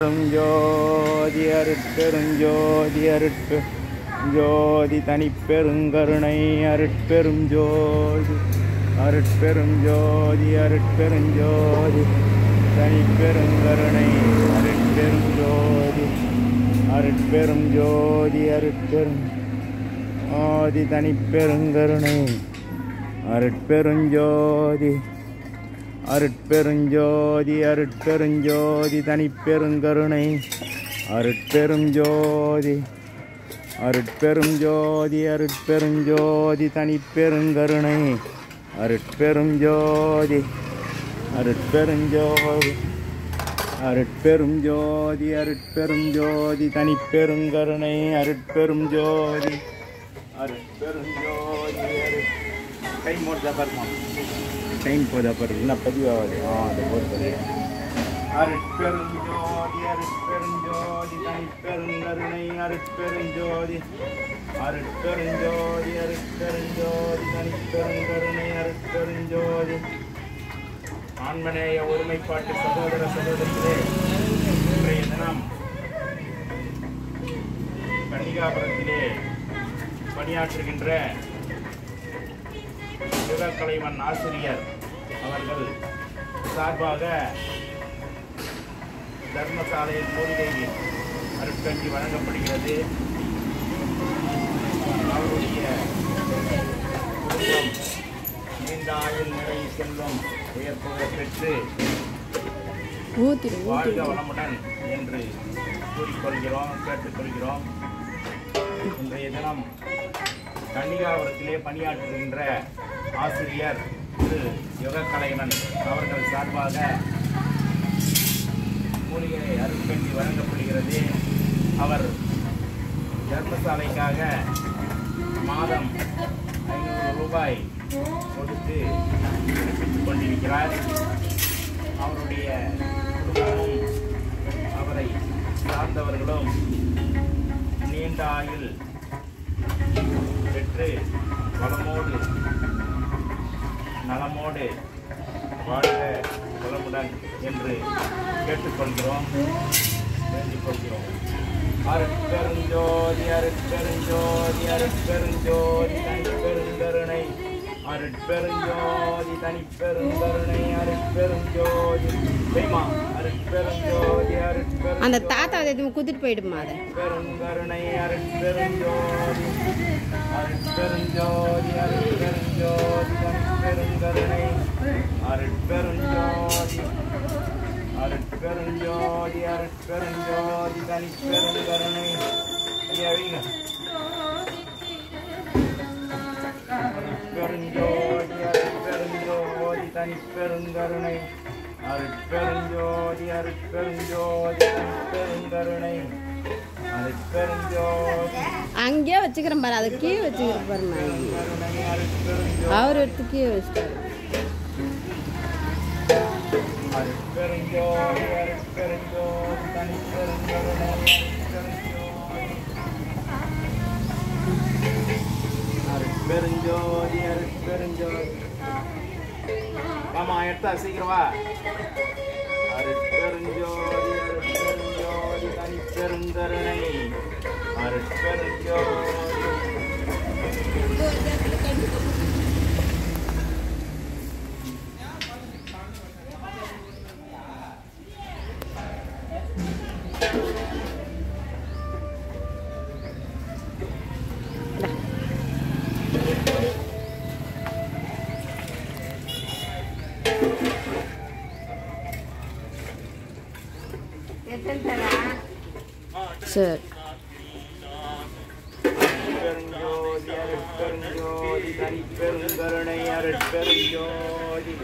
ஜோதி அருட்பெருஞ்சோதி ஜோதி தனிப்பெருங்கருணை அருட்பெரும் ஜோதி அருட்பெருஞ்சோதி தனிப்பெருங்கருணை அருட்பெரும் ஜோதி அருட்பெரும் ஜோதி தனிப்பெருங்கருணை அருட்பெருஞ்சோதி அருட்பெருஞ்சோதி தனிப்பெருங்கருணை அருட்பெரும் ஜோதி தனிப்பெருங்கருணை அருட்பெரும் ஜோதி தனிப்பெருங்கருணை அருட்பெரும் ஜோதி கை மோட்டா பாருமா டைம் போதா பாரு என்ன பதிவாகுது அந்த போட்டு அருட்பெருஞ்சோதி தனிப்பெருங்கருணை அருட்பெருஞ்சோதி தனிப்பெருங்கருணை அருட்பெருஞ்சோதி ஆன்மநேய ஒருமைப்பாட்டு சகோதர சகோதரிகளே, இன்றைய தினம் கன்னிகாபுரத்திலே பணியாற்றுகின்ற யுகக்கலைவன் ஆசிரியர் அவர்கள் சார்பாக தர்மசாலையில் மூலிகை அருட்கஞ்சி வழங்கப்படுகிறது. அவருடைய குடும்பம் நீண்ட ஆயுள் நிலை செல்வம் உயர் புகழ் பெற்று வாழ்க வளமுடன் என்று கேட்டுக்கொள்கிறோம். இன்றைய தினம் கன்னிகாபுரத்திலே பணியாற்றுகின்ற ஆசிரியர் திரு யுகக்கலைவன் அவர்கள் சார்பாக மூலிகை அருட்கஞ்சி வழங்கப்படுகிறது. அவர் தர்மசாலைக்காக மாதம் 500 ரூபாய் கொடுத்து விண்ணப்பித்துக் கொண்டிருக்கிறார். அவருடைய குடும்பமும் அவரை சார்ந்தவர்களும் நீண்ட ஆயுள் பெற்று வளமோடு நலமோடு வாழ்க வளமுடன் என்று கேட்டுக்கொள்கிறோம், வேண்டிக் கொள்கிறோம். அருட்பெருஞ்சோதி தனிப்பெருங்கருணை அருட்பெருஞ்சோதி தனிப்பெருங்கருணை அருட்பெருஞ்சோதி அந்த தாத்தா எதுவும் குதிட்டு போயிடுமா அதை பெருங்கருணை அருட்பெருஞ்சோதி தனிப்பெருங்கருணை அருட்பெருஞ்சோதி தனிப்பெருங்கருணை அருட்பெருஞ்சோதி தனிப்பெருங்கருணை அருட்பெருஞ்சோதி தனிப்பெருங்கருணை அருட்பெருஞ்சோதி. அங்கேயே வச்சுக்கிறேன் பாரு, அதை கீழே வச்சுக்கிறேன் பாருமா. அவர் எடுத்து கீழே வச்சுட்டாரு. அருட்பெருஞ்சோதி தனிப்பெருங்கருணை அருட்பெருஞ்சோதி ஆமா எடுத்தா சீக்கிரமா. அருட்பெருஞ்சோதி தனிப்பெருங்கருணை அருட்பெருஞ்சோதி சரி. அருட்பெருஞ்சோதி தனிப்பெருங்கருணை அருட்பெருஞ்சோதி